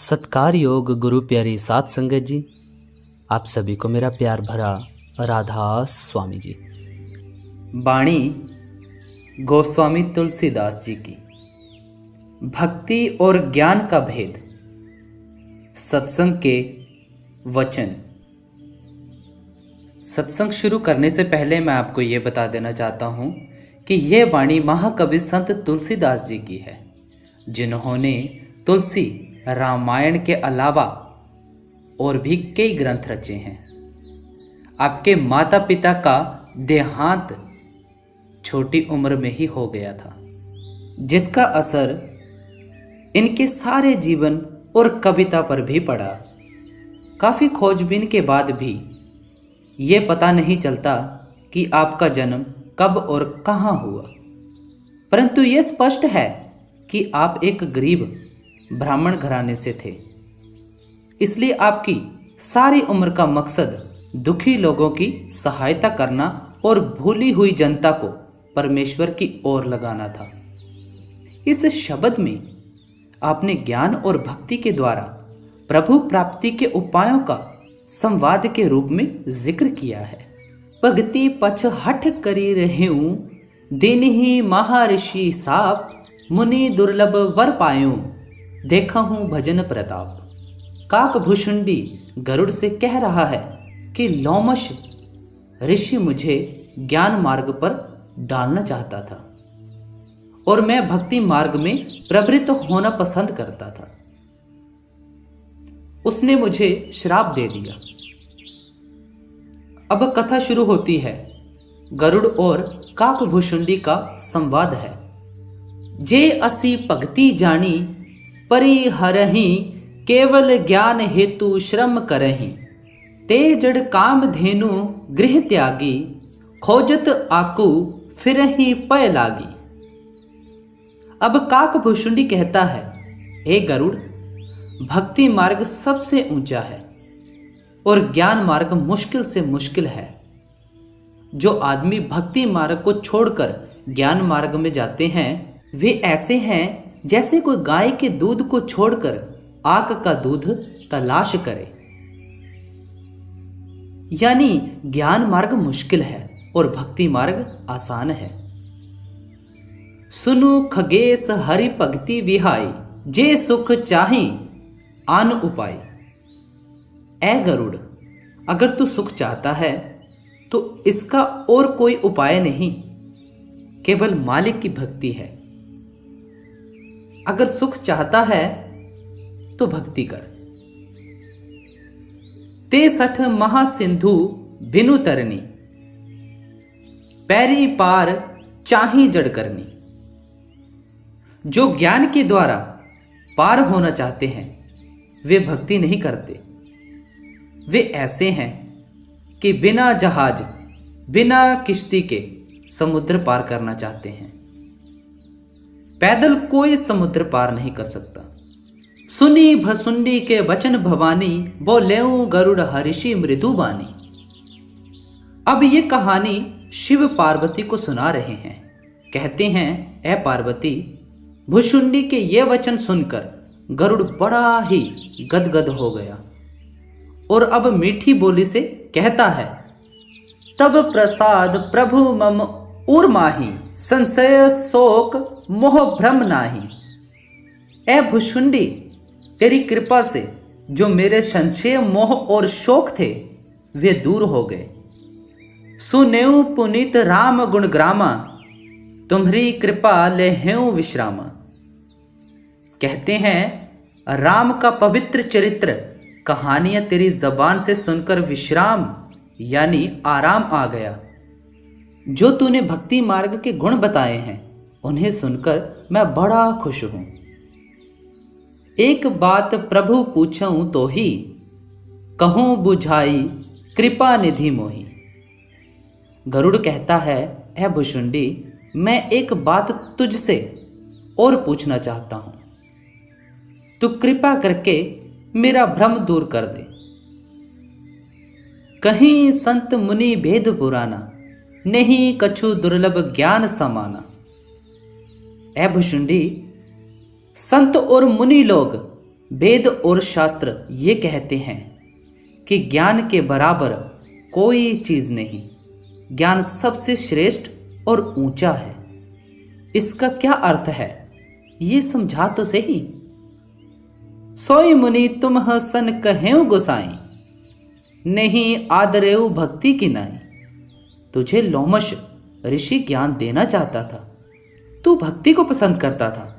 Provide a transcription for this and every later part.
सत्कार योग गुरु प्यारी सात संगत जी, आप सभी को मेरा प्यार भरा राधा स्वामी जी। बाणी गोस्वामी तुलसीदास जी की। भक्ति और ज्ञान का भेद। सत्संग के वचन। सत्संग शुरू करने से पहले मैं आपको ये बता देना चाहता हूँ कि यह बाणी महाकवि संत तुलसीदास जी की है, जिन्होंने तुलसी रामायण के अलावा और भी कई ग्रंथ रचे हैं। आपके माता पिता का देहांत छोटी उम्र में ही हो गया था, जिसका असर इनके सारे जीवन और कविता पर भी पड़ा। काफ़ी खोजबीन के बाद भी ये पता नहीं चलता कि आपका जन्म कब और कहाँ हुआ, परंतु ये स्पष्ट है कि आप एक गरीब ब्राह्मण घराने से थे। इसलिए आपकी सारी उम्र का मकसद दुखी लोगों की सहायता करना और भूली हुई जनता को परमेश्वर की ओर लगाना था। इस शब्द में आपने ज्ञान और भक्ति के द्वारा प्रभु प्राप्ति के उपायों का संवाद के रूप में जिक्र किया है। भक्ति पछ हठ करी रहूं, दिन ही महर्षि साप, मुनि दुर्लभ वर पायूं, देखा हूं भजन प्रताप। काक भुषुंडी गरुड़ से कह रहा है कि लोमश ऋषि मुझे ज्ञान मार्ग पर डालना चाहता था और मैं भक्ति मार्ग में प्रवृत्त होना पसंद करता था। उसने मुझे श्राप दे दिया। अब कथा शुरू होती है। गरुड़ और काक भुषुंडी का संवाद है। जे असी भक्ति जानी, परिहरहि केवल ज्ञान हेतु श्रम करहि, ते जड़ काम धेनु गृह त्यागी, खोजत आकू फिरहि पय लागी। अब काक भुषुंडी कहता है, हे गरुड़, भक्ति मार्ग सबसे ऊंचा है और ज्ञान मार्ग मुश्किल से मुश्किल है। जो आदमी भक्ति मार्ग को छोड़कर ज्ञान मार्ग में जाते हैं, वे ऐसे हैं जैसे कोई गाय के दूध को छोड़कर आक का दूध तलाश करे। यानी ज्ञान मार्ग मुश्किल है और भक्ति मार्ग आसान है। सुनु खगेश हरि भक्ति विहाई, जे सुख चाहे आन उपाय। ए गरुड़, अगर तू सुख चाहता है तो इसका और कोई उपाय नहीं, केवल मालिक की भक्ति है। अगर सुख चाहता है तो भक्ति कर। ते सठ महासिंधु बिनु तरनी, पैरी पार चाही जड़ करनी। जो ज्ञान के द्वारा पार होना चाहते हैं, वे भक्ति नहीं करते। वे ऐसे हैं कि बिना जहाज, बिना किश्ती के समुद्र पार करना चाहते हैं। पैदल कोई समुद्र पार नहीं कर सकता। सुनी भसुंडी के वचन भवानी, बोलेऊ गरुड़ हर्षि मृदु बानी। अब ये कहानी शिव पार्वती को सुना रहे हैं। कहते हैं, ए पार्वती, भुषुंडी के ये वचन सुनकर गरुड़ बड़ा ही गदगद हो गया और अब मीठी बोली से कहता है, तब प्रसाद प्रभु मम उर माही, संशय शोक मोह भ्रम नाही। ए भुषुंडी, तेरी कृपा से जो मेरे संशय मोह और शोक थे वे दूर हो गए। सुनेऊ पुनीत राम गुण ग्रामा, तुम्हारी कृपा लेहेऊ विश्रामा। कहते हैं, राम का पवित्र चरित्र कहानियां तेरी जबान से सुनकर विश्राम यानी आराम आ गया। जो तूने भक्ति मार्ग के गुण बताए हैं, उन्हें सुनकर मैं बड़ा खुश हूं। एक बात प्रभु पूछूं तो ही, कहूं बुझाई कृपा निधि मोही। गरुड़ कहता है, ऐ भुषुंडी, मैं एक बात तुझसे और पूछना चाहता हूं। तू कृपा करके मेरा भ्रम दूर कर दे। कहीं संत मुनि भेद पुराना, नहीं कछु दुर्लभ ज्ञान समाना। ऐ भुषुंडी, संत और मुनि लोग वेद और शास्त्र ये कहते हैं कि ज्ञान के बराबर कोई चीज नहीं, ज्ञान सबसे श्रेष्ठ और ऊंचा है। इसका क्या अर्थ है ये समझा तो सही। सोई मुनि तुम सन कहेऊ गोसाई, नहीं आदरेऊ भक्ति की नाई। तुझे लोमश ऋषि ज्ञान देना चाहता था, तू भक्ति को पसंद करता था।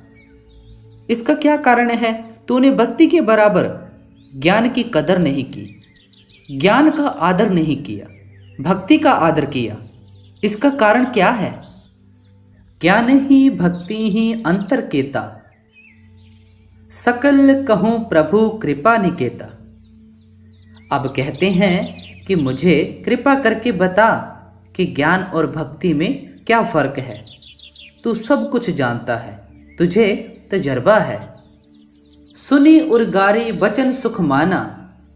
इसका क्या कारण है? तूने भक्ति के बराबर ज्ञान की कदर नहीं की, ज्ञान का आदर नहीं किया, भक्ति का आदर किया। इसका कारण क्या है? ज्ञान ही भक्ति ही अंतर केता, सकल कहूं प्रभु कृपा निकेता। अब कहते हैं कि मुझे कृपा करके बता कि ज्ञान और भक्ति में क्या फर्क है। तू सब कुछ जानता है, तुझे तजर्बा है। सुनी उर्गारी बचन सुख माना,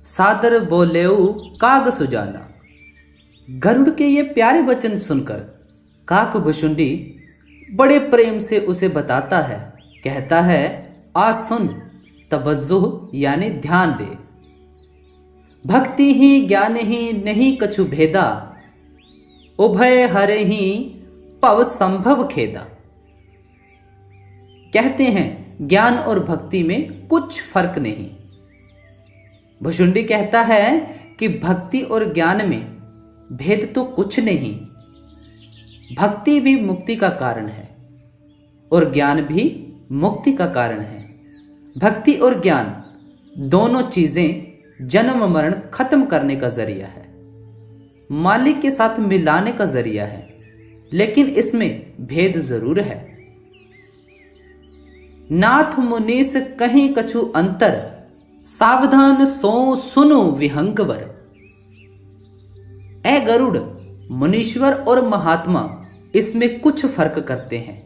सादर बोलेऊ काग सुजाना। गरुड़ के ये प्यारे वचन सुनकर काक भुशुंडी बड़े प्रेम से उसे बताता है, कहता है आ सुन, तवज्जुह यानी ध्यान दे। भक्ति ही ज्ञान ही नहीं कछु भेदा, उभय हरे ही पव संभव खेदा। कहते हैं ज्ञान और भक्ति में कुछ फर्क नहीं। भुशुंडी कहता है कि भक्ति और ज्ञान में भेद तो कुछ नहीं। भक्ति भी मुक्ति का कारण है और ज्ञान भी मुक्ति का कारण है। भक्ति और ज्ञान दोनों चीजें जन्म मरण खत्म करने का जरिया है, मालिक के साथ मिलाने का जरिया है, लेकिन इसमें भेद जरूर है। नाथ मुनीस कहीं कछु अंतर, सावधान सो सुनो विहंगवर। ए गरुड़, मुनीश्वर और महात्मा इसमें कुछ फर्क करते हैं।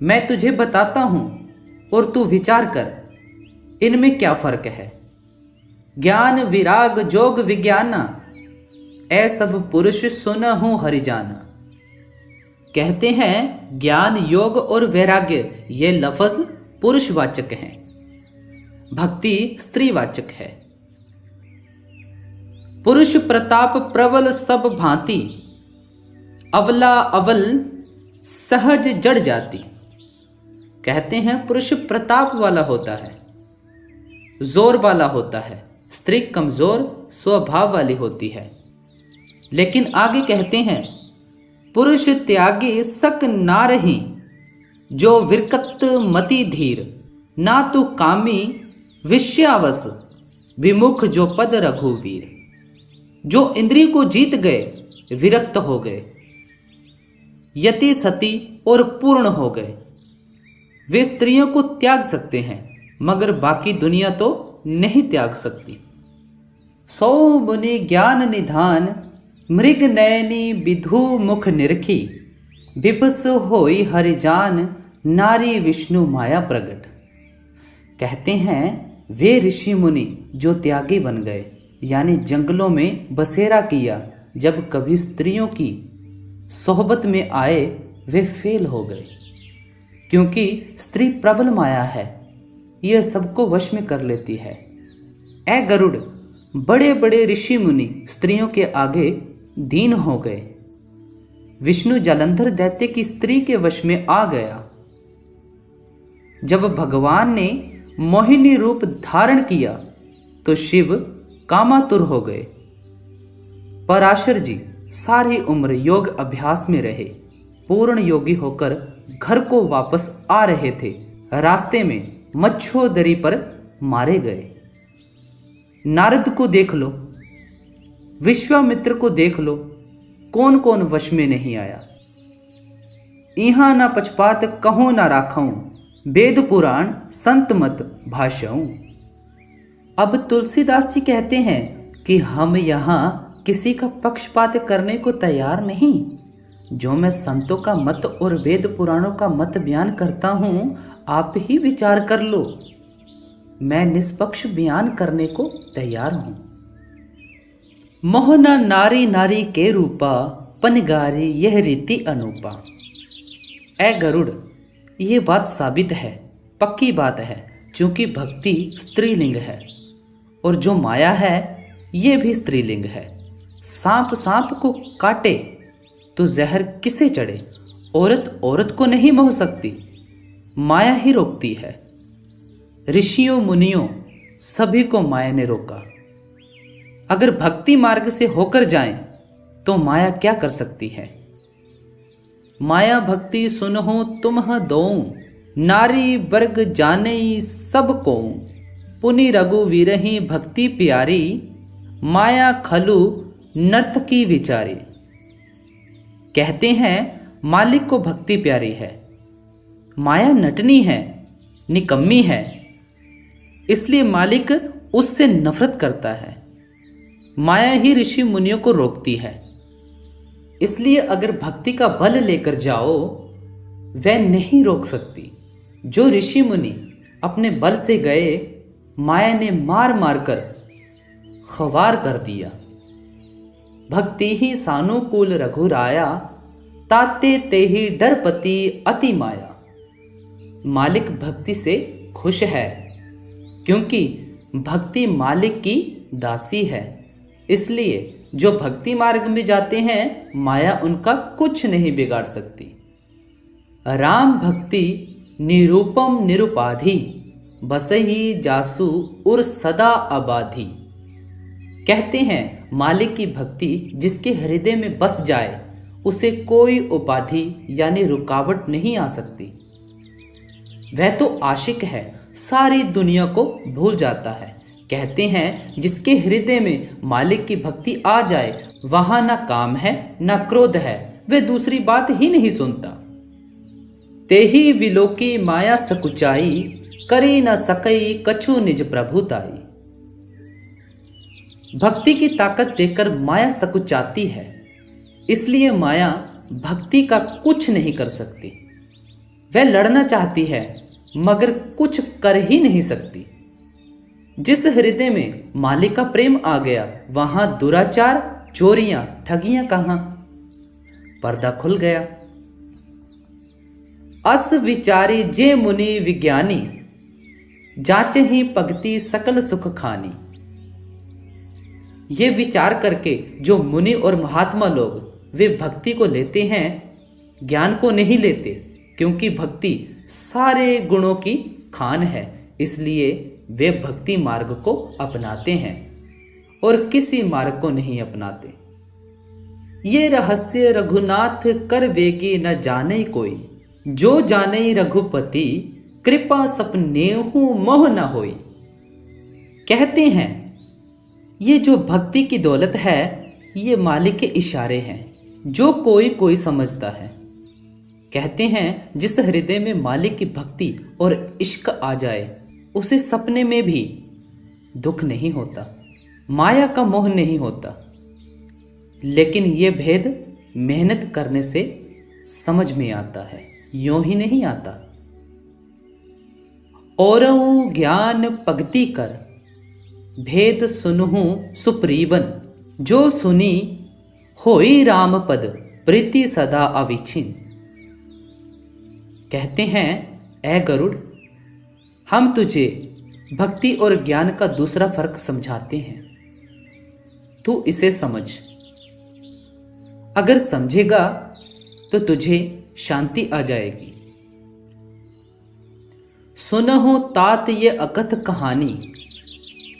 मैं तुझे बताता हूं और तू विचार कर इनमें क्या फर्क है। ज्ञान विराग जोग विज्ञाना, ऐ सब पुरुष सुनहु हरिजाना। कहते हैं ज्ञान योग और वैराग्य ये लफ्ज पुरुषवाचक हैं, भक्ति स्त्रीवाचक है। पुरुष प्रताप प्रबल सब भांति, अवला अवल सहज जड़ जाती। कहते हैं पुरुष प्रताप वाला होता है, जोर वाला होता है, स्त्री कमजोर स्वभाव वाली होती है। लेकिन आगे कहते हैं पुरुष त्यागी सक ना रही, जो विरकत मति धीर। ना तो कामी विषयावस, विमुख जो पद रघुवीर। जो इंद्रिय को जीत गए, विरक्त हो गए, यति सती और पूर्ण हो गए। वे स्त्रियों को त्याग सकते हैं, मगर बाकी दुनिया तो नहीं त्याग सकती। सौ मुनि ज्ञान निधान, मृग नयनी विधु मुख निरखी। विपस होई हरिजान, नारी विष्णु माया प्रगट। कहते हैं वे ऋषि मुनि जो त्यागी बन गए, यानी जंगलों में बसेरा किया, जब कभी स्त्रियों की सोहबत में आए वे फेल हो गए, क्योंकि स्त्री प्रबल माया है, यह सबको वश में कर लेती है। ए गरुड़, बड़े बड़े ऋषि मुनि स्त्रियों के आगे दीन हो गए। विष्णु जालंधर दैत्य की स्त्री के वश में आ गया। जब भगवान ने मोहिनी रूप धारण किया तो शिव कामातुर हो गए। पराशर जी सारी उम्र योग अभ्यास में रहे, पूर्ण योगी होकर घर को वापस आ रहे थे। रास्ते में मच्छोदरी पर मारे गए। नारद को देख लो, विश्वामित्र को देख लो, कौन कौन वश में नहीं आया। इहां ना पक्षपात कहूं ना राखाऊं, वेद पुराण संत मत भाषाऊं। अब तुलसीदास जी कहते हैं कि हम यहां किसी का पक्षपात करने को तैयार नहीं। जो मैं संतों का मत और वेद पुराणों का मत बयान करता हूं, आप ही विचार कर लो। मैं निष्पक्ष बयान करने को तैयार हूं। मोहना नारी नारी के रूपा, पनगारी यह रीति अनूपा। ए गरुड़, ये बात साबित है, पक्की बात है। क्योंकि भक्ति स्त्रीलिंग है और जो माया है ये भी स्त्रीलिंग है। सांप सांप को काटे तो जहर किसे चढ़े, औरत औरत को नहीं मोह सकती, माया ही रोकती है। ऋषियों मुनियों सभी को माया ने रोका। अगर भक्ति मार्ग से होकर जाएं तो माया क्या कर सकती है। माया भक्ति सुनहु तुम्ह दोऊ, नारी वर्ग जाने सब को, पुनि रघुवीरहि भक्ति प्यारी, माया खलु नर्तकी विचारी। कहते हैं मालिक को भक्ति प्यारी है, माया नटनी है, निकम्मी है, इसलिए मालिक उससे नफरत करता है। माया ही ऋषि मुनियों को रोकती है। इसलिए अगर भक्ति का बल लेकर जाओ वह नहीं रोक सकती। जो ऋषि मुनि अपने बल से गए माया ने मार मार कर ख्वार कर दिया। भक्ति ही सानुकूल रघुराया, ताते ते ही डरपति अति माया। मालिक भक्ति से खुश है क्योंकि भक्ति मालिक की दासी है। इसलिए जो भक्ति मार्ग में जाते हैं माया उनका कुछ नहीं बिगाड़ सकती। राम भक्ति निरूपम निरुपाधि, बसही जासु उर सदा आबाधी। कहते हैं मालिक की भक्ति जिसके हृदय में बस जाए उसे कोई उपाधि यानी रुकावट नहीं आ सकती। वह तो आशिक है, सारी दुनिया को भूल जाता है। कहते हैं जिसके हृदय में मालिक की भक्ति आ जाए वहां ना काम है ना क्रोध है, वह दूसरी बात ही नहीं सुनता। तेही विलोकी माया सकुचाई, करी न सकई कछु निज प्रभुताई। भक्ति की ताकत देकर माया सकुचाती है, इसलिए माया भक्ति का कुछ नहीं कर सकती। वह लड़ना चाहती है मगर कुछ कर ही नहीं सकती। जिस हृदय में मालिक का प्रेम आ गया वहां दुराचार, चोरियां, ठगियां कहां, पर्दा खुल गया। अस विचारी जे मुनि विज्ञानी, जांचे ही भक्ति सकल सुख खानी। ये विचार करके जो मुनि और महात्मा लोग वे भक्ति को लेते हैं, ज्ञान को नहीं लेते, क्योंकि भक्ति सारे गुणों की खान है। इसलिए वे भक्ति मार्ग को अपनाते हैं और किसी मार्ग को नहीं अपनाते। ये रहस्य रघुनाथ कर वेगी न जाने कोई, जो जाने रघुपति कृपा सपनेहु मोह न होई। कहते हैं ये जो भक्ति की दौलत है ये मालिक के इशारे हैं, जो कोई कोई समझता है। कहते हैं जिस हृदय में मालिक की भक्ति और इश्क आ जाए उसे सपने में भी दुख नहीं होता, माया का मोह नहीं होता। लेकिन ये भेद मेहनत करने से समझ में आता है, यूं ही नहीं आता। औरऊ ज्ञान पगति कर, भेद सुनहु सुप्रीवन, जो सुनी होई राम पद प्रीति सदा अविच्छिन्न। कहते हैं ऐ गरुड़, हम तुझे भक्ति और ज्ञान का दूसरा फर्क समझाते हैं, तू इसे समझ। अगर समझेगा तो तुझे शांति आ जाएगी। सुनहु तात ये अकथ कहानी,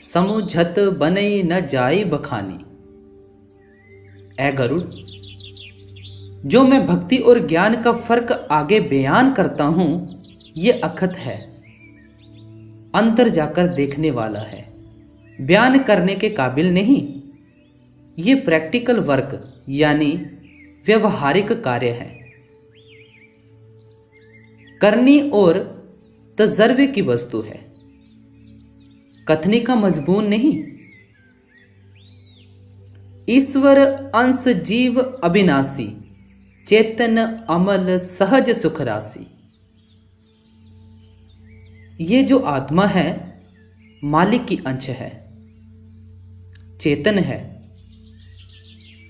समुझत बनई न जाई बखानी। ऐ गरुड़, जो मैं भक्ति और ज्ञान का फर्क आगे बयान करता हूं ये अकथ है, अंदर जाकर देखने वाला है, बयान करने के काबिल नहीं। ये प्रैक्टिकल वर्क यानी व्यवहारिक कार्य है, करनी और तजर्बे की वस्तु है, कथनी का मजबून नहीं। ईश्वर अंश जीव अविनाशी, चेतन अमल सहज सुख राशि। ये जो आत्मा है मालिक की अंश है, चेतन है,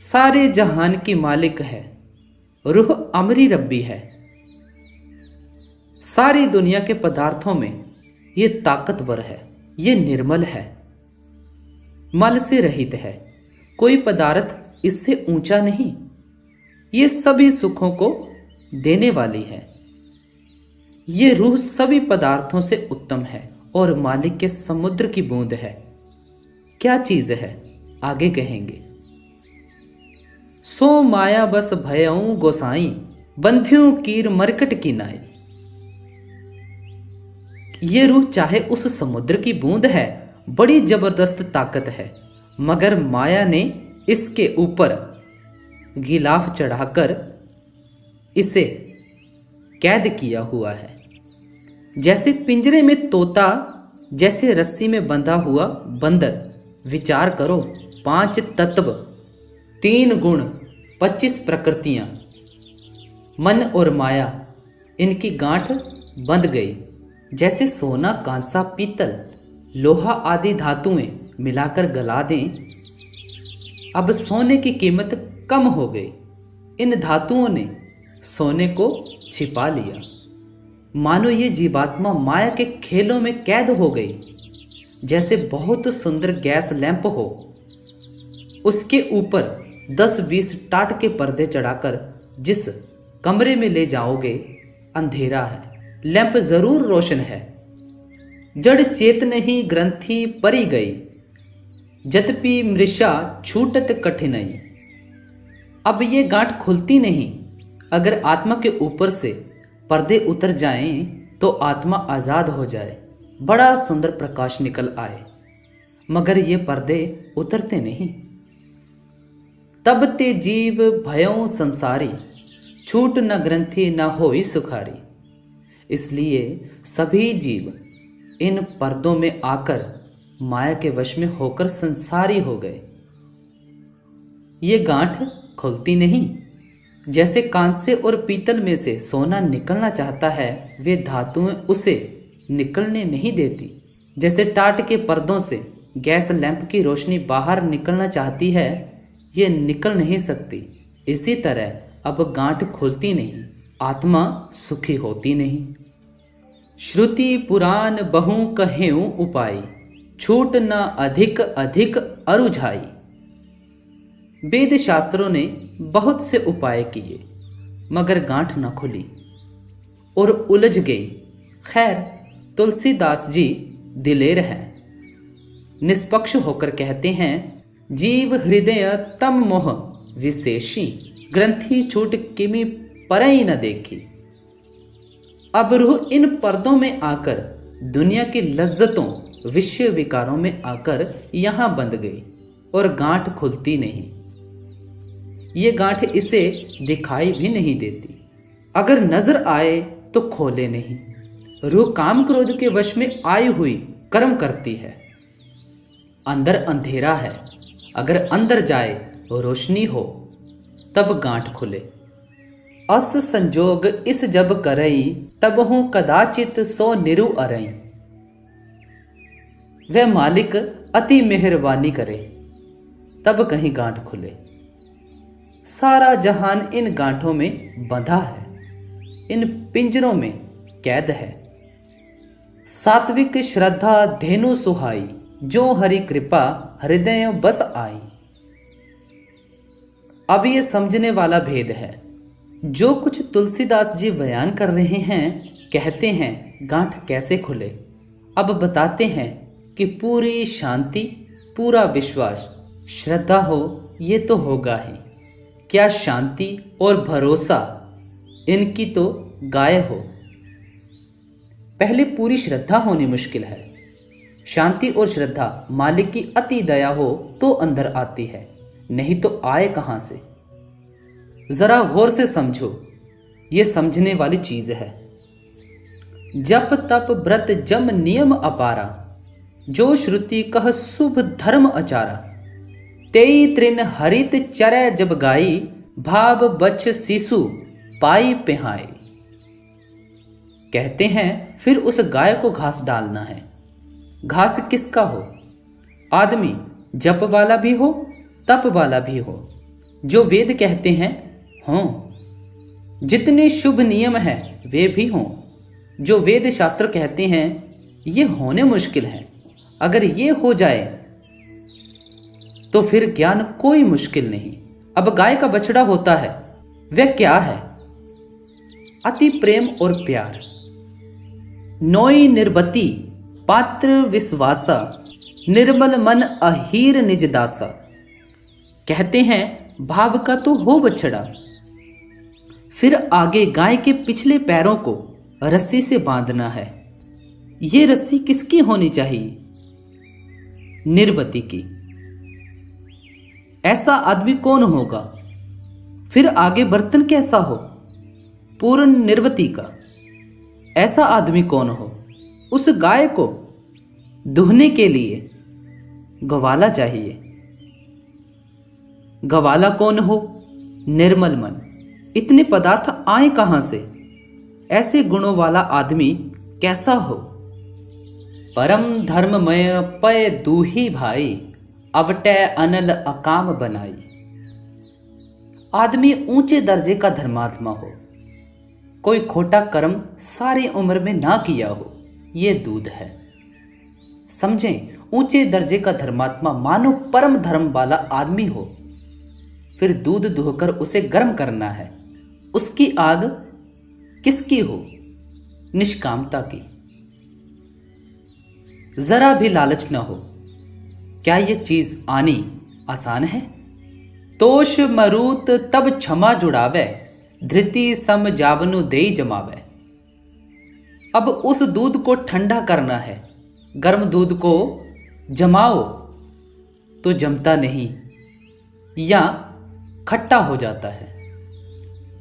सारे जहान की मालिक है, रूह अमरी रब्बी है। सारी दुनिया के पदार्थों में ये ताकतवर है, ये निर्मल है, मल से रहित है, कोई पदार्थ इससे ऊंचा नहीं, ये सभी सुखों को देने वाली है। ये रूह सभी पदार्थों से उत्तम है और मालिक के समुद्र की बूंद है। क्या चीज है, आगे कहेंगे। सो माया बस भयऊ गोसाई, बंधियों कीर मरकट की नाई। ये रूह चाहे उस समुद्र की बूंद है, बड़ी जबरदस्त ताकत है, मगर माया ने इसके ऊपर गिलाफ चढ़ाकर इसे कैद किया हुआ है। जैसे पिंजरे में तोता, जैसे रस्सी में बंधा हुआ बंदर। विचार करो, 5 तत्व, 3 गुण, 25 प्रकृतियां, मन और माया, इनकी गांठ बंध गई। जैसे सोना, कांसा, पीतल, लोहा आदि धातुएं मिलाकर गला दें। अब सोने की कीमत कम हो गई। इन धातुओं ने सोने को छिपा लिया। मानो ये जीवात्मा माया के खेलों में कैद हो गई। जैसे बहुत सुंदर गैस लैंप हो, उसके ऊपर 10-20 टाट के पर्दे चढ़ाकर जिस कमरे में ले जाओगे, अंधेरा है, लैंप जरूर रोशन है। जड़ चेतन ही ग्रंथि परी गई, जतपि मृषा छूटत कठिनाई। अब ये गांठ खुलती नहीं। अगर आत्मा के ऊपर से पर्दे उतर जाएं तो आत्मा आजाद हो जाए, बड़ा सुंदर प्रकाश निकल आए, मगर ये पर्दे उतरते नहीं। तब ते जीव भयों संसारी, छूट न ग्रंथि न होई सुखारी। इसलिए सभी जीव इन पर्दों में आकर माया के वश में होकर संसारी हो गए। ये गांठ खुलती नहीं। जैसे कांसे और पीतल में से सोना निकलना चाहता है, वे धातुएं उसे निकलने नहीं देती। जैसे टाट के पर्दों से गैस लैंप की रोशनी बाहर निकलना चाहती है, ये निकल नहीं सकती। इसी तरह अब गांठ खुलती नहीं, आत्मा सुखी होती नहीं। श्रुति पुराण बहु कहेऊ उपाय, छूट न अधिक अधिक अरुझाई। वेद शास्त्रों ने बहुत से उपाय किए, मगर गांठ न खुली और उलझ गई। खैर, तुलसीदास जी दिलेर हैं, निष्पक्ष होकर कहते हैं, जीव हृदय तम मोह विशेषी, ग्रंथि छूट किमि परई न देखी। अब रूह इन पर्दों में आकर दुनिया की लज्जतों, विषय विकारों में आकर यहां बंध गई और गांठ खुलती नहीं। ये गांठ इसे दिखाई भी नहीं देती। अगर नजर आए तो खोले नहीं। रूह काम क्रोध के वश में आई हुई कर्म करती है। अंदर अंधेरा है, अगर अंदर जाए रोशनी हो तब गांठ खुले। अस संजोग इस जब करई, तब हूं कदाचित सो निरु अरई। वह मालिक अति मेहरबानी करे, तब कहीं गांठ खुले। सारा जहान इन गांठों में बंधा है, इन पिंजरों में कैद है। सात्विक श्रद्धा धेनु सुहाई, जो हरि कृपा हृदय बस आई। अब ये समझने वाला भेद है। जो कुछ तुलसीदास जी बयान कर रहे हैं, कहते हैं गांठ कैसे खुले। अब बताते हैं कि पूरी शांति, पूरा विश्वास, श्रद्धा हो, ये तो होगा ही। क्या शांति और भरोसा, इनकी तो गाय हो। पहले पूरी श्रद्धा होनी मुश्किल है। शांति और श्रद्धा मालिक की अति दया हो तो अंदर आती है, नहीं तो आए कहां से। जरा गौर से समझो, ये समझने वाली चीज है। जप तप व्रत जम नियम अपारा, जो श्रुति कह शुभ धर्म अचारा। तेई तृण हरित चरै जब गाई, भाव बच्छ शिशु पाई पिहाई। कहते हैं फिर उस गाय को घास डालना है। घास किसका हो? आदमी जप वाला भी हो, तप वाला भी हो, जो वेद कहते हैं हों। जितने शुभ नियम हैं वे भी हों, जो वेद शास्त्र कहते हैं ये होने मुश्किल है। अगर ये हो जाए तो फिर ज्ञान कोई मुश्किल नहीं। अब गाय का बछड़ा होता है, वह क्या है? अति प्रेम और प्यार। नोई निर्बती पात्र विश्वासा, निर्मल मन अहीर निज दासा। कहते हैं भाव का तो हो बछड़ा। फिर आगे गाय के पिछले पैरों को रस्सी से बांधना है। ये रस्सी किसकी होनी चाहिए? निर्वती की। ऐसा आदमी कौन होगा? फिर आगे बर्तन कैसा हो? पूर्ण निर्वती का। ऐसा आदमी कौन हो? उस गाय को दुहने के लिए गवाला चाहिए। गवाला कौन हो? निर्मल मन। इतने पदार्थ आए कहां से? ऐसे गुणों वाला आदमी कैसा हो? परम धर्ममय पय दूही भाई, अवटै अनल अकाम बनाई। आदमी ऊंचे दर्जे का धर्मात्मा हो, कोई खोटा कर्म सारी उम्र में ना किया हो, ये दूध है। समझें, ऊंचे दर्जे का धर्मात्मा मानो परम धर्म वाला आदमी हो, फिर दूध दुहकर उसे गर्म करना है। उसकी आग किसकी हो? निष्कामता की। जरा भी लालच न हो। क्या ये चीज आनी आसान है? तोष मरूत तब क्षमा जुड़ावे, धृति सम जावनु देई जमावे। अब उस दूध को ठंडा करना है। गर्म दूध को जमाओ तो जमता नहीं या खट्टा हो जाता है।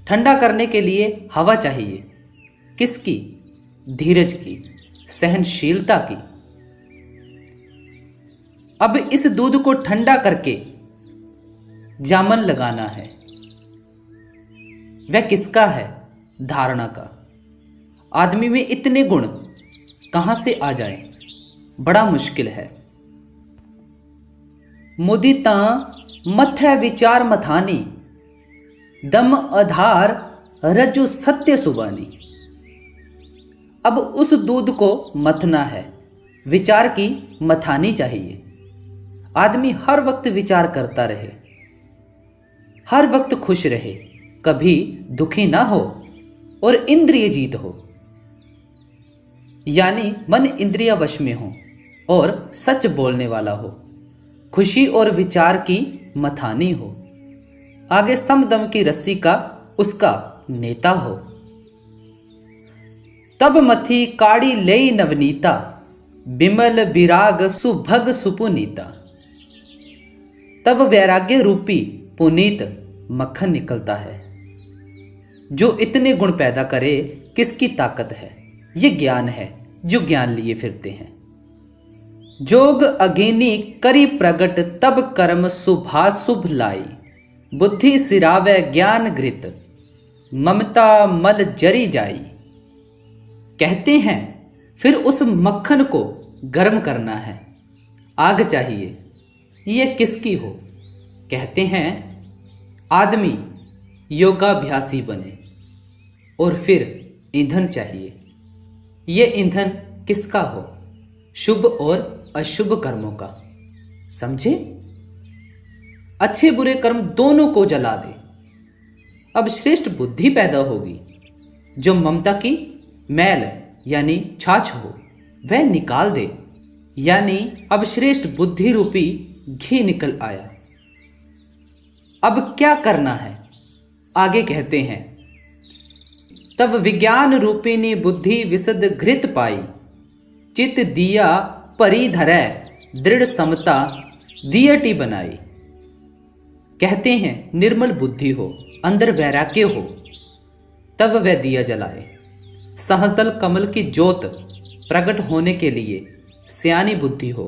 ठंडा करने के लिए हवा चाहिए। किसकी? धीरज की, सहनशीलता की। अब इस दूध को ठंडा करके जामन लगाना है। वह किसका है? धारणा का। आदमी में इतने गुण कहां से आ जाए? बड़ा मुश्किल है। मुदिता मथै विचार मथानी, दम आधार रज्जु सत्य सुबानी। अब उस दूध को मथना है। विचार की मथानी चाहिए। आदमी हर वक्त विचार करता रहे, हर वक्त खुश रहे, कभी दुखी ना हो और इंद्रिय जीत हो, यानी मन इंद्रिय वश में हो और सच बोलने वाला हो। खुशी और विचार की मथानी हो। आगे समदम की रस्सी का उसका नेता हो। तब मथी काड़ी लेई नवनीता, बिमल विराग सुभग सुपुनीता। तब वैराग्य रूपी पुनीत मक्खन निकलता है। जो इतने गुण पैदा करे, किसकी ताकत है? ये ज्ञान है जो ज्ञान लिए फिरते हैं। जोग अगेनी करी प्रगट, तब कर्म शुभा शुभ लाई। बुद्धि सिरावे ज्ञान घृत, ममता मल जरी जाई। कहते हैं फिर उस मक्खन को गर्म करना है। आग चाहिए। ये किसकी हो? कहते हैं आदमी योगाभ्यासी बने। और फिर ईंधन चाहिए। ये ईंधन किसका हो? शुभ और अशुभ कर्मों का। समझे? अच्छे बुरे कर्म दोनों को जला दे। अब श्रेष्ठ बुद्धि पैदा होगी। जो ममता की मैल यानी छाछ हो वह निकाल दे, यानी अब श्रेष्ठ बुद्धि रूपी घी निकल आया। अब क्या करना है? आगे कहते हैं तब विज्ञान रूपिणी बुद्धि विशद घृत पाई, चित दिया परी धरै दृढ़ समता दियटी बनाई। कहते हैं निर्मल बुद्धि हो, अंदर वैराग्य हो, तब वह दिया जलाए। सहस्दल कमल की ज्योत प्रकट होने के लिए सियानी बुद्धि हो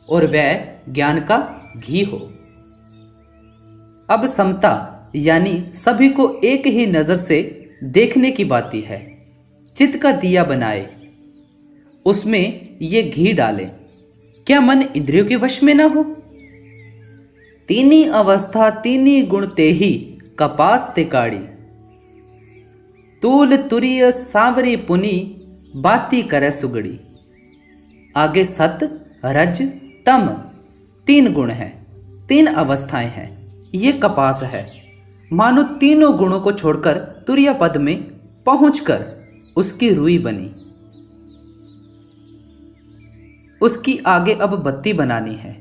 और वह ज्ञान का घी हो। अब समता यानी सभी को एक ही नजर से देखने की बाती है। चित्त का दिया बनाए, उसमें ये घी डाले। क्या मन इंद्रियों के वश में ना हो? तीनी अवस्था तीनी गुण तेही, कपास ते काड़ी। तूल तुरिय सांवरी पुनी, बाती करे सुगड़ी। आगे सत, रज, तम 3 गुण हैं, 3 अवस्थाएं हैं। ये कपास है। मानो तीनों गुणों को छोड़कर तुरिया पद में पहुंचकर उसकी रुई बनी। उसकी आगे अब बत्ती बनानी है,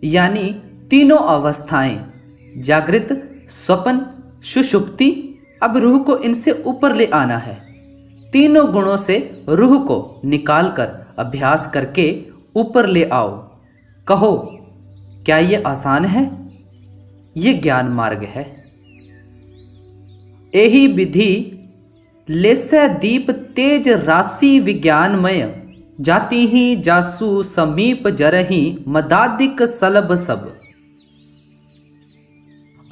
यानी तीनों अवस्थाएं जागृत, स्वप्न, सुषुप्ति। अब रूह को इनसे ऊपर ले आना है। तीनों गुणों से रूह को निकालकर अभ्यास करके ऊपर ले आओ। कहो, क्या ये आसान है? ये ज्ञान मार्ग है। यही विधि लेसै दीप तेज राशि विज्ञानमय, जाति ही जासु समीप जरही मदादिक सलभ सब।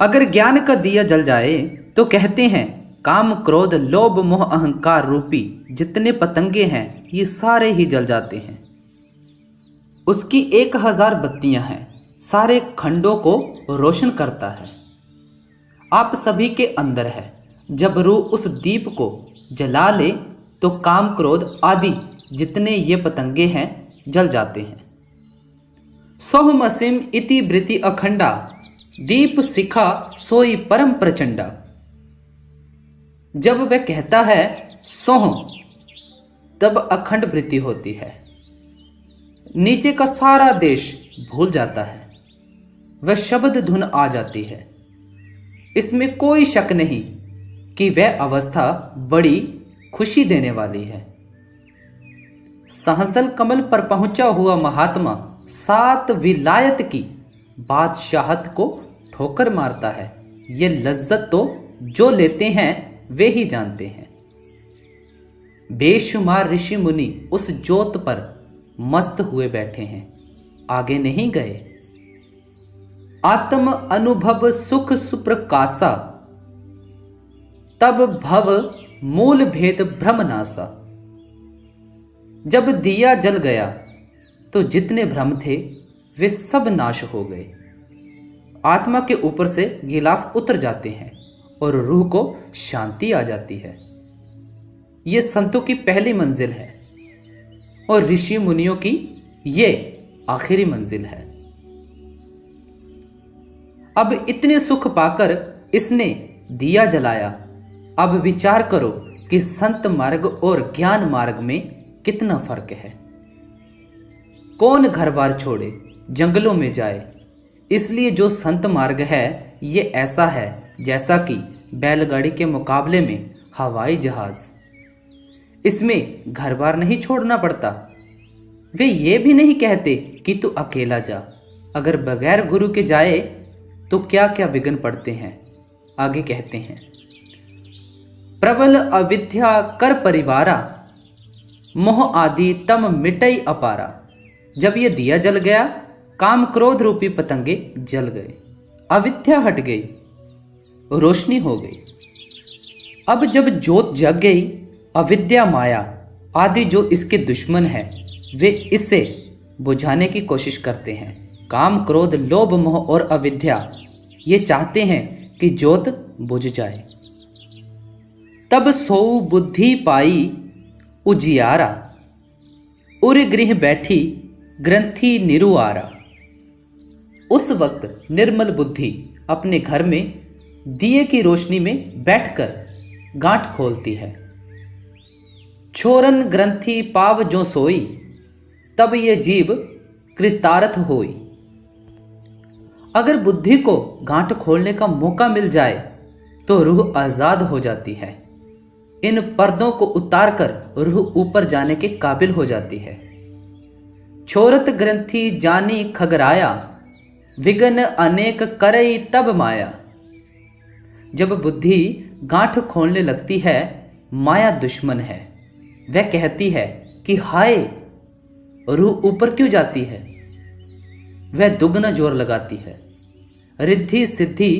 अगर ज्ञान का दिया जल जाए तो कहते हैं काम, क्रोध, लोभ, मोह, अहंकार रूपी जितने पतंगे हैं ये सारे ही जल जाते हैं। उसकी 1000 बत्तियां हैं, सारे खंडों को रोशन करता है। आप सभी के अंदर है। जब रूह उस दीप को जला ले तो काम, क्रोध आदि जितने ये पतंगे हैं जल जाते हैं। सोहमसिम इति वृत्ति अखंडा, दीप शिखा सोई परम प्रचंडा। जब वह कहता है सोह, तब अखंड वृत्ति होती है। नीचे का सारा देश भूल जाता है, वह शब्द धुन आ जाती है। इसमें कोई शक नहीं कि वह अवस्था बड़ी खुशी देने वाली है। सहस्दल कमल पर पहुंचा हुआ महात्मा 7 विलायत की बादशाहत को ठोकर मारता है। ये लज्जत तो जो लेते हैं वे ही जानते हैं। बेशुमार ऋषि मुनि उस ज्योत पर मस्त हुए बैठे हैं, आगे नहीं गए। आत्म अनुभव सुख सुप्रकाशा, तब भव मूल भेद भ्रमनासा। जब दिया जल गया तो जितने भ्रम थे वे सब नाश हो गए। आत्मा के ऊपर से गिलाफ उतर जाते हैं और रूह को शांति आ जाती है। ये संतों की पहली मंजिल है और ऋषि मुनियों की ये आखिरी मंजिल है। अब इतने सुख पाकर इसने दिया जलाया। अब विचार करो कि संत मार्ग और ज्ञान मार्ग में कितना फर्क है। कौन घर बार छोड़े जंगलों में जाए। इसलिए जो संत मार्ग है ये ऐसा है जैसा कि बैलगाड़ी के मुकाबले में हवाई जहाज। इसमें घर बार नहीं छोड़ना पड़ता। वे ये भी नहीं कहते कि तू अकेला जा। अगर बगैर गुरु के जाए तो क्या क्या विघ्न पड़ते हैं। आगे कहते हैं, प्रबल अविद्या कर परिवारा, मोह आदि तम मिटई अपारा। जब ये दिया जल गया, काम क्रोध रूपी पतंगे जल गए, अविद्या हट गई, रोशनी हो गई। अब जब ज्योत जग गई, अविद्या माया आदि जो इसके दुश्मन है वे इससे बुझाने की कोशिश करते हैं। काम, क्रोध, लोभ, मोह और अविद्या ये चाहते हैं कि ज्योत बुझ जाए। तब सोऊ बुद्धि पाई उजियारा, उर गृह बैठी ग्रंथि निरुआरा। उस वक्त निर्मल बुद्धि अपने घर में दिए की रोशनी में बैठकर गांठ खोलती है। छोरन ग्रंथि पाव जो सोई, तब ये जीव कृतार्थ होई। अगर बुद्धि को गांठ खोलने का मौका मिल जाए तो रूह आजाद हो जाती है। इन पर्दों को उतारकर रूह ऊपर जाने के काबिल हो जाती है। छोरत ग्रंथि जानी खगराया, विघ्न अनेक करई तब माया। जब बुद्धि गांठ खोलने लगती है, माया दुश्मन है। वह कहती है कि हाय, रूह ऊपर क्यों जाती है। वह दुगना जोर लगाती है। रिद्धि सिद्धि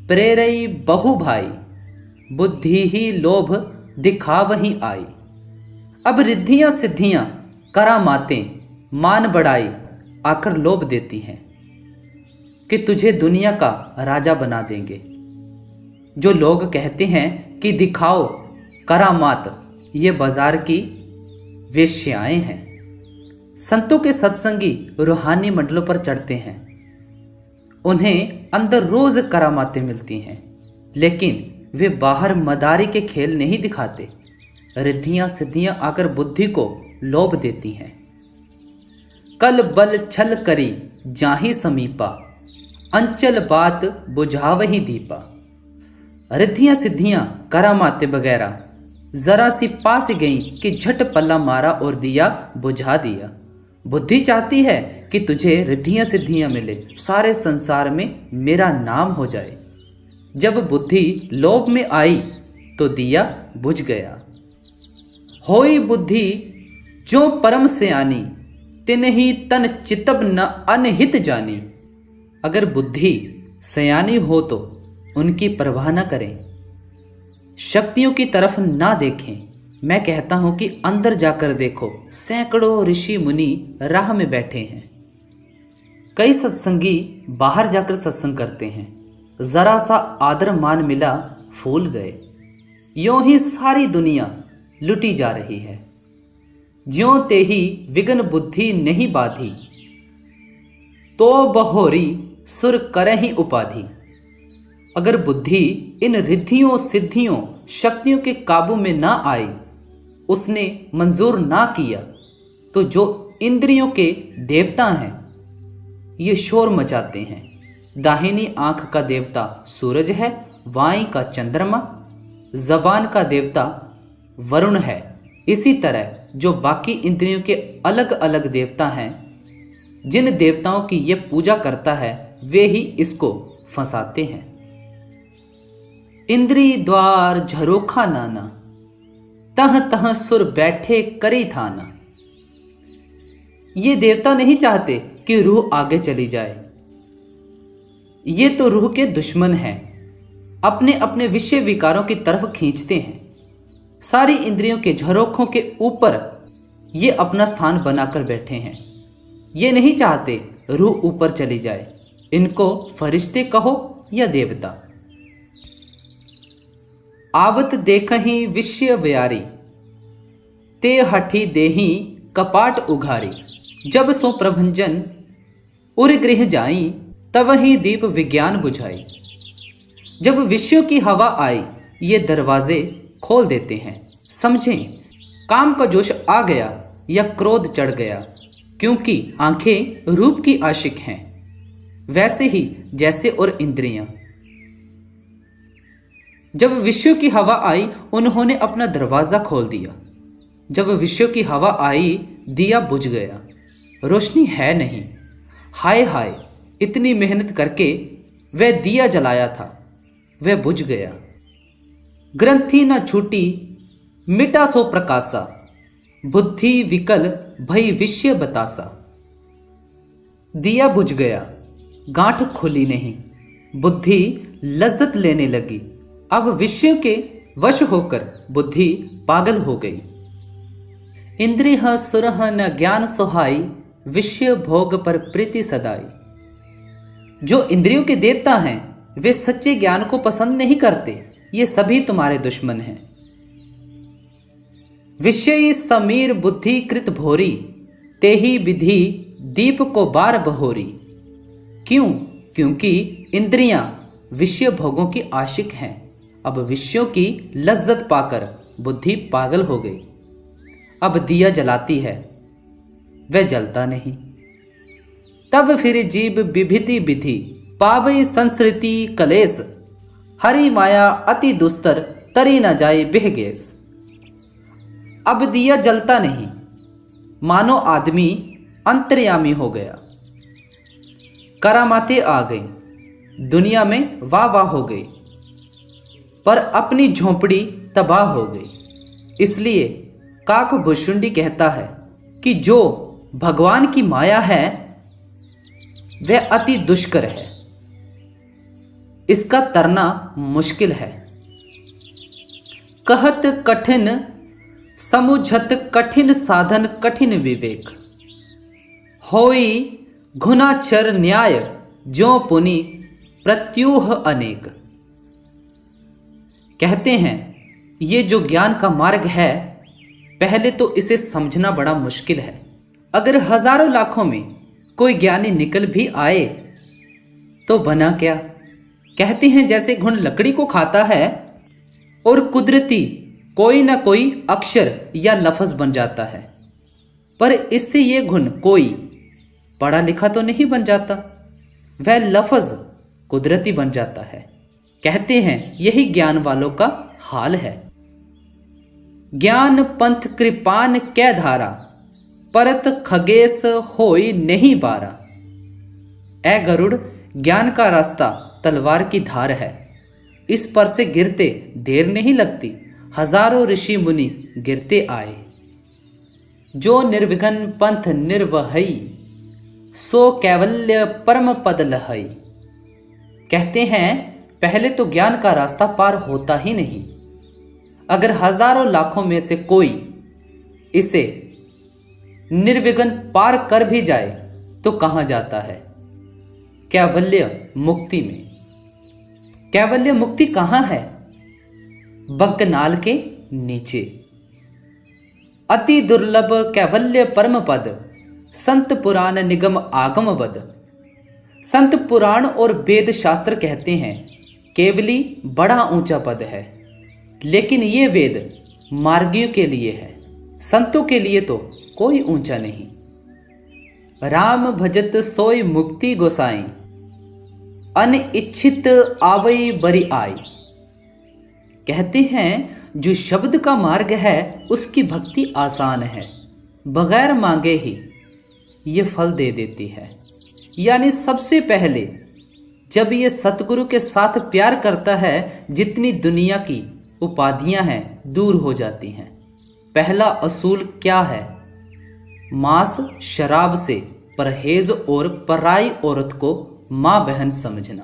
प्रेरई बहु भाई, बुद्धि ही लोभ दिखावही आई। अब रिद्धियां सिद्धियां करामातें मान बढ़ाई आकर लोभ देती हैं कि तुझे दुनिया का राजा बना देंगे। जो लोग कहते हैं कि दिखाओ करामात, ये बाजार की वेश्याएं हैं। संतों के सत्संगी रूहानी मंडलों पर चढ़ते हैं, उन्हें अंदर रोज करामातें मिलती हैं, लेकिन वे बाहर मदारी के खेल नहीं दिखाते। रिद्धियां सिद्धियां आकर बुद्धि को लोभ देती हैं। कल बल छल करी जाहि समीपा, अंचल बात बुझावही दीपा। रिद्धियां सिद्धियां करामाते वगैरह जरा सी पास गई कि झट पल्ला मारा और दिया बुझा दिया। बुद्धि चाहती है कि तुझे रिद्धियां सिद्धियां मिले, सारे संसार में मेरा नाम हो जाए। जब बुद्धि लोभ में आई तो दिया बुझ गया। होई बुद्धि जो परम सयानी, तिन्हि तन चितब न अनहित जानी। अगर बुद्धि सयानी हो तो उनकी परवाह न करें, शक्तियों की तरफ ना देखें। मैं कहता हूं कि अंदर जाकर देखो, सैकड़ों ऋषि मुनि राह में बैठे हैं। कई सत्संगी बाहर जाकर सत्संग करते हैं, जरा सा आदर मान मिला फूल गए। यों ही सारी दुनिया लुटी जा रही है। ज्यों ते ही विघ्न बुद्धि नहीं बाधी, तो बहोरी सुर करहि उपाधि। अगर बुद्धि इन रिद्धियों सिद्धियों शक्तियों के काबू में ना आई, उसने मंजूर ना किया, तो जो इंद्रियों के देवता हैं ये शोर मचाते हैं। दाहिनी आंख का देवता सूरज है, वाई का चंद्रमा, जबान का देवता वरुण है। इसी तरह जो बाकी इंद्रियों के अलग अलग देवता हैं, जिन देवताओं की ये पूजा करता है, वे ही इसको फंसाते हैं। इंद्री द्वार झरोखा नाना, तह तह सुर बैठे करी थाना। ये देवता नहीं चाहते कि रूह आगे चली जाए। ये तो रूह के दुश्मन हैं, अपने अपने विषय विकारों की तरफ खींचते हैं। सारी इंद्रियों के झरोखों के ऊपर ये अपना स्थान बनाकर बैठे हैं। ये नहीं चाहते रूह ऊपर चली जाए। इनको फरिश्ते कहो या देवता। आवत देखहि विषय व्यारी, ते हठी देही कपाट उघारी। जब सो प्रभंजन उर गृह जाई, तब ही दीप विज्ञान बुझाई। जब विषयों की हवा आई, ये दरवाजे खोल देते हैं। समझें, काम का जोश आ गया या क्रोध चढ़ गया, क्योंकि आंखें रूप की आशिक हैं, वैसे ही जैसे और इंद्रियां। जब विषयों की हवा आई, उन्होंने अपना दरवाजा खोल दिया। जब विषयों की हवा आई, दिया बुझ गया, रोशनी है नहीं। हाय हाय, इतनी मेहनत करके वह दिया जलाया था, वह बुझ गया। ग्रंथि न छूटी मिटा सो प्रकाशा, बुद्धि विकल भई विषय बतासा। दिया बुझ गया, गांठ खुली नहीं, बुद्धि लज्जत लेने लगी। अब विषयों के वश होकर बुद्धि पागल हो गई। इंद्रिय सुरह न ज्ञान सोहाई, विषय भोग पर प्रीति सदाई। जो इंद्रियों के देवता हैं, वे सच्चे ज्ञान को पसंद नहीं करते। ये सभी तुम्हारे दुश्मन हैं। विषयी समीर बुद्धि कृत भोरी, तेही विधि दीप को बार बहोरी। क्यों? क्योंकि इंद्रियां विषय भोगों की आशिक हैं। अब विषयों की लज्जत पाकर बुद्धि पागल हो गई। अब दिया जलाती है, वह जलता नहीं। तब फिर जीव विभिति विधि, पावई संस्कृति कलेश। हरि माया अति दुस्तर, तरी न जाए बिहगेस। अब दिया जलता नहीं, मानो आदमी अंतर्यामी हो गया। करामातें आ गई, दुनिया में वाह वाह हो गई, पर अपनी झोंपड़ी तबाह हो गई। इसलिए काक भुशुंडी कहता है कि जो भगवान की माया है वह अति दुष्कर है, इसका तरना मुश्किल है। कहत कठिन समुझत कठिन साधन कठिन विवेक। होई घुनाक्षर न्याय ज्यों पुनि प्रत्यूह अनेक। कहते हैं ये जो ज्ञान का मार्ग है, पहले तो इसे समझना बड़ा मुश्किल है। अगर हजारों लाखों में कोई ज्ञानी निकल भी आए तो बना क्या? कहते हैं जैसे घुन लकड़ी को खाता है और कुदरती कोई ना कोई अक्षर या लफ्ज बन जाता है, पर इससे ये घुन कोई पढ़ा लिखा तो नहीं बन जाता, वह लफ्ज कुदरती बन जाता है। कहते हैं यही ज्ञान वालों का हाल है। ज्ञान पंथ कृपान कै धारा, परत खगेश होई नहीं बारा। ए गरुड़, ज्ञान का रास्ता तलवार की धार है, इस पर से गिरते देर नहीं लगती, हजारों ऋषि मुनि गिरते आए। जो निर्विघ्न पंथ निर्वहई, सो कैवल्य परम पद लहई। कहते हैं पहले तो ज्ञान का रास्ता पार होता ही नहीं। अगर हजारों लाखों में से कोई इसे निर्विघ्न पार कर भी जाए तो कहां जाता है? कैवल्य मुक्ति में। कैवल्य मुक्ति कहां है? बंकनाल के नीचे। अति दुर्लभ कैवल्य परम पद, संत पुराण निगम आगम बद। संत पुराण और वेद शास्त्र कहते हैं केवली बड़ा ऊंचा पद है, लेकिन ये वेद मार्गियों के लिए है, संतों के लिए तो कोई ऊंचा नहीं। राम भजत सोई मुक्ति गोसाई, अनिच्छित आवई बरी आई। कहते हैं जो शब्द का मार्ग है उसकी भक्ति आसान है, बगैर मांगे ही ये फल दे देती है। यानी सबसे पहले जब ये सतगुरु के साथ प्यार करता है, जितनी दुनिया की उपाधियां हैं दूर हो जाती हैं। पहला असूल क्या है? मांस शराब से परहेज और पराई औरत को मां बहन समझना।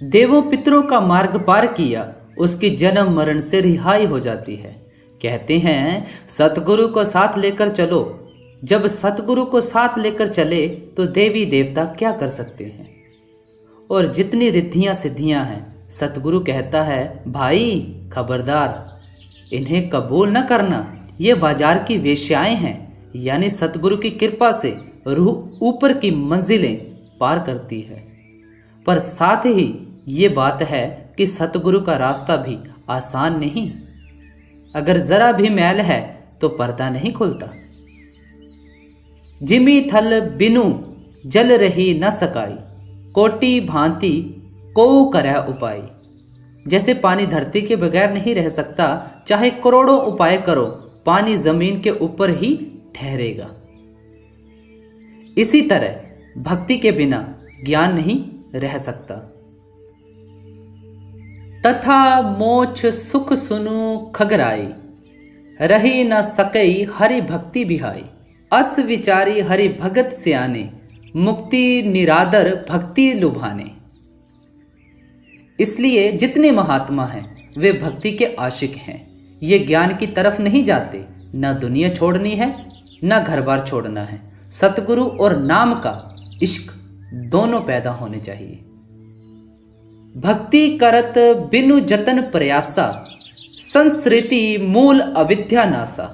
देवों पितरों का मार्ग पार किया, उसकी जन्म मरण से रिहाई हो जाती है। कहते हैं सतगुरु को साथ लेकर चलो। जब सतगुरु को साथ लेकर चले तो देवी देवता क्या कर सकते हैं? और जितनी रिद्धियां सिद्धियां हैं, सतगुरु कहता है भाई खबरदार, इन्हें कबूल न करना, ये बाजार की वेश्याएं हैं। यानी सतगुरु की कृपा से रूह ऊपर की मंजिलें पार करती है। पर साथ ही ये बात है कि सतगुरु का रास्ता भी आसान नहीं। अगर जरा भी मैल है तो पर्दा नहीं खुलता। जिमी थल बिनु जल रही न सकाई, कोटि भांति को करह उपाय। जैसे पानी धरती के बगैर नहीं रह सकता, चाहे करोड़ों उपाय करो, पानी जमीन के ऊपर ही ठहरेगा। इसी तरह भक्ति के बिना ज्ञान नहीं रह सकता। तथा मोक्ष सुख सुनु खगराई, रही न सकई हरि भक्ति बिहाई। अस विचारी हरि भगत सियाने, मुक्ति निरादर भक्ति लुभाने। इसलिए जितने महात्मा हैं वे भक्ति के आशिक हैं। ये ज्ञान की तरफ नहीं जाते। न दुनिया छोड़नी है न घर बार छोड़ना है। सतगुरु और नाम का इश्क दोनों पैदा होने चाहिए। भक्ति करत बिनु जतन प्रयासा, संस्कृति मूल अविद्या नासा।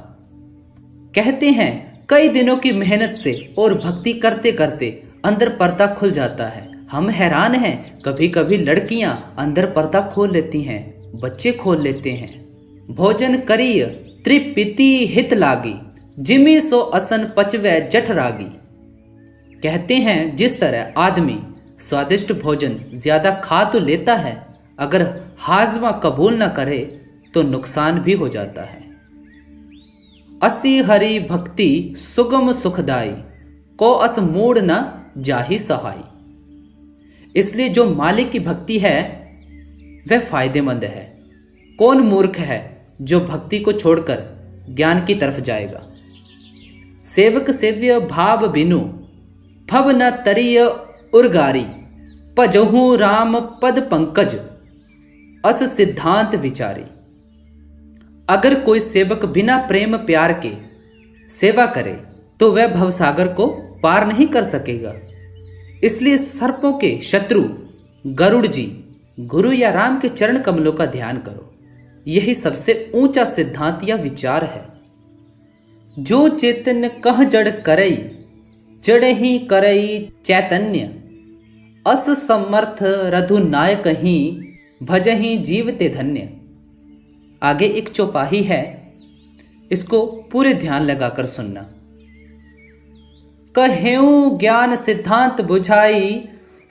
कहते हैं कई दिनों की मेहनत से और भक्ति करते करते अंदर पर्दा खुल जाता है। हम हैरान हैं, कभी कभी लड़कियां अंदर पर्दा खोल लेती हैं, बच्चे खोल लेते हैं। भोजन करिय त्रिपिति हित लागी, जिमी सो असन पचवै जठ रागी। कहते हैं जिस तरह आदमी स्वादिष्ट भोजन ज्यादा खा तो लेता है, अगर हाजमा कबूल न करे तो नुकसान भी हो जाता है। असी हरि भक्ति सुगम सुखदाई, को अस मूड न जाहि सहाय। इसलिए जो मालिक की भक्ति है वह फायदेमंद है। कौन मूर्ख है जो भक्ति को छोड़कर ज्ञान की तरफ जाएगा। सेवक सेव्य भाव बिनु, भव न तरिय उर्गारी। पजहू राम पद पंकज, अस सिद्धांत विचारी। अगर कोई सेवक बिना प्रेम प्यार के सेवा करे तो वह भवसागर को पार नहीं कर सकेगा। इसलिए सर्पों के शत्रु गरुड़ जी, गुरु या राम के चरण कमलों का ध्यान करो। यही सबसे ऊंचा सिद्धांत या विचार है। जो चेतन कह जड़ करई, जड़ ही करई चैतन्य। अस समर्थ रघु नायक ही, भजहि जीवते धन्य। आगे एक चौपाई है, इसको पूरे ध्यान लगाकर सुनना। कहेऊ ज्ञान सिद्धांत बुझाई,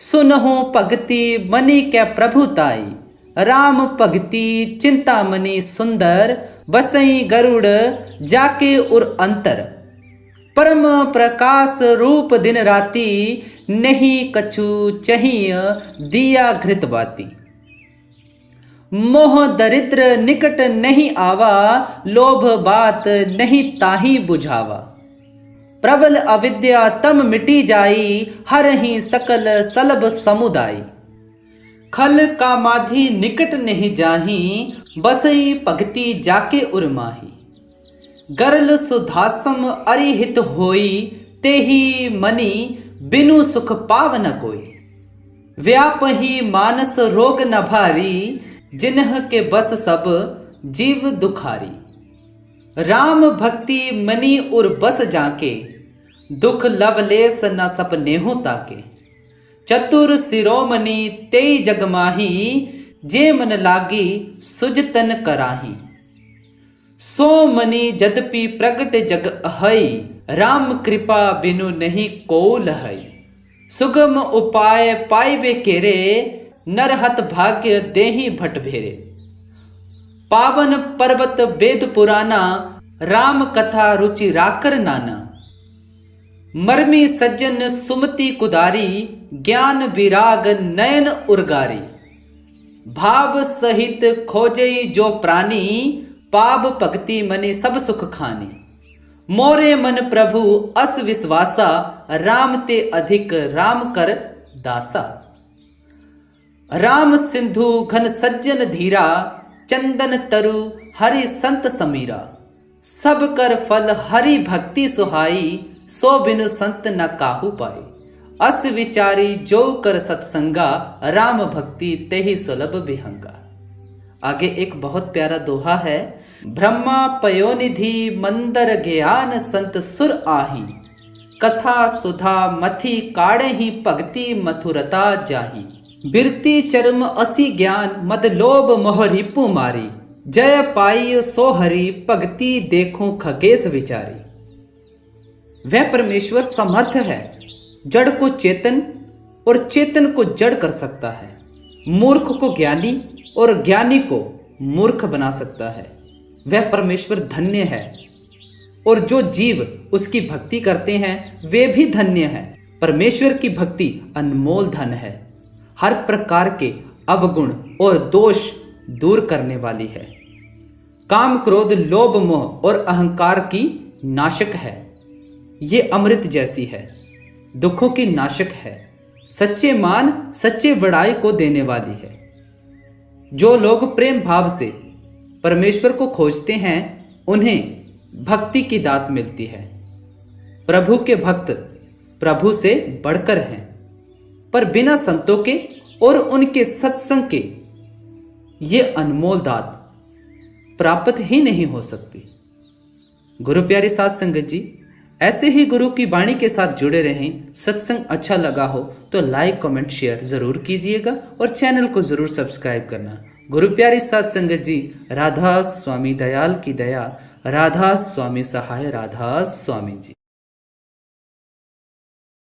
सुनहु भगति मनि कै प्रभुताई। राम भगति चिंता मनि सुंदर, बसई गरुड़ जाके उर अंतर। परम प्रकाश रूप दिन राती, नहीं कछु चाहिए दिया घृत बाती। मोह दरिद्र निकट नहीं आवा, लोभ बात नहीं ताही बुझावा। प्रबल अविद्या तम मिटी जाई, हर ही सकल सलभ समुदाई। खल का माधी निकट नहीं जाही, बसई भगति जाके उर्माही। गरल सुधासम अरिहित होई, तेही मनि बिनु सुख पाव न कोई। व्याप ही मानस रोग न भारी, जिन्ह के बस सब जीव दुखारी। राम भक्ति मनि उर बस जाके, दुख लवलेस न सपनेहु ताके। चतुर शिरोमणि तेई जग माही, जे मन लागी सुजतन कराही। सो मनि जदपि प्रगट जग अहई, राम कृपा बिनु नहीं को लहई। सुगम उपाय पाइबे केरे, नरहत भाग्य देहि भट भेरे। पावन पर्वत वेद पुराना, राम कथा रुचि राकर नाना। मर्मी सज्जन सुमति कुदारी, ज्ञान विराग नयन उर्गारी। भाव सहित खोजई जो प्राणी, पाप भक्ति मनि सब सुख खानी। मोरे मन प्रभु अस विश्वासा, राम ते अधिक राम कर दासा। राम सिंधु घन सज्जन धीरा, चंदन तरु हरि संत समीरा। सब कर फल हरि भक्ति सुहाई, सो बिनु संत न काहू पाए। अस विचारी जो कर सत्संगा, राम भक्ति तेहि सुलभ विहंगा। आगे एक बहुत प्यारा दोहा है। ब्रह्मा पयोनिधि मंदर ज्ञान, संत सुर आही। कथा सुधा मथि काढ़े ही, भक्ति मथुरता जाही। बिरती चरम असी ज्ञान, मद लोभ मोह रिपु मारी। जय पाई सो हरि, भक्ति देखो खगेश विचारी। वह परमेश्वर समर्थ है, जड़ को चेतन और चेतन को जड़ कर सकता है। मूर्ख को ज्ञानी और ज्ञानी को मूर्ख बना सकता है। वह परमेश्वर धन्य है, और जो जीव उसकी भक्ति करते हैं वे भी धन्य हैं। परमेश्वर की भक्ति अनमोल धन है, हर प्रकार के अवगुण और दोष दूर करने वाली है। काम क्रोध लोभ मोह और अहंकार की नाशक है। ये अमृत जैसी है, दुखों की नाशक है। सच्चे मान सच्चे बड़ाई को देने वाली है। जो लोग प्रेम भाव से परमेश्वर को खोजते हैं, उन्हें भक्ति की दात मिलती है। प्रभु के भक्त प्रभु से बढ़कर हैं, पर बिना संतों के और उनके सत्संग के ये अनमोल दात प्राप्त ही नहीं हो सकती। गुरु प्यारी साध संगत जी, ऐसे ही गुरु की वाणी के साथ जुड़े रहें। सत्संग अच्छा लगा हो तो लाइक कमेंट शेयर जरूर कीजिएगा और चैनल को जरूर सब्सक्राइब करना। गुरु प्यारी साध संगत जी, राधा स्वामी दयाल की दया, राधा स्वामी सहाय, राधा स्वामी जी।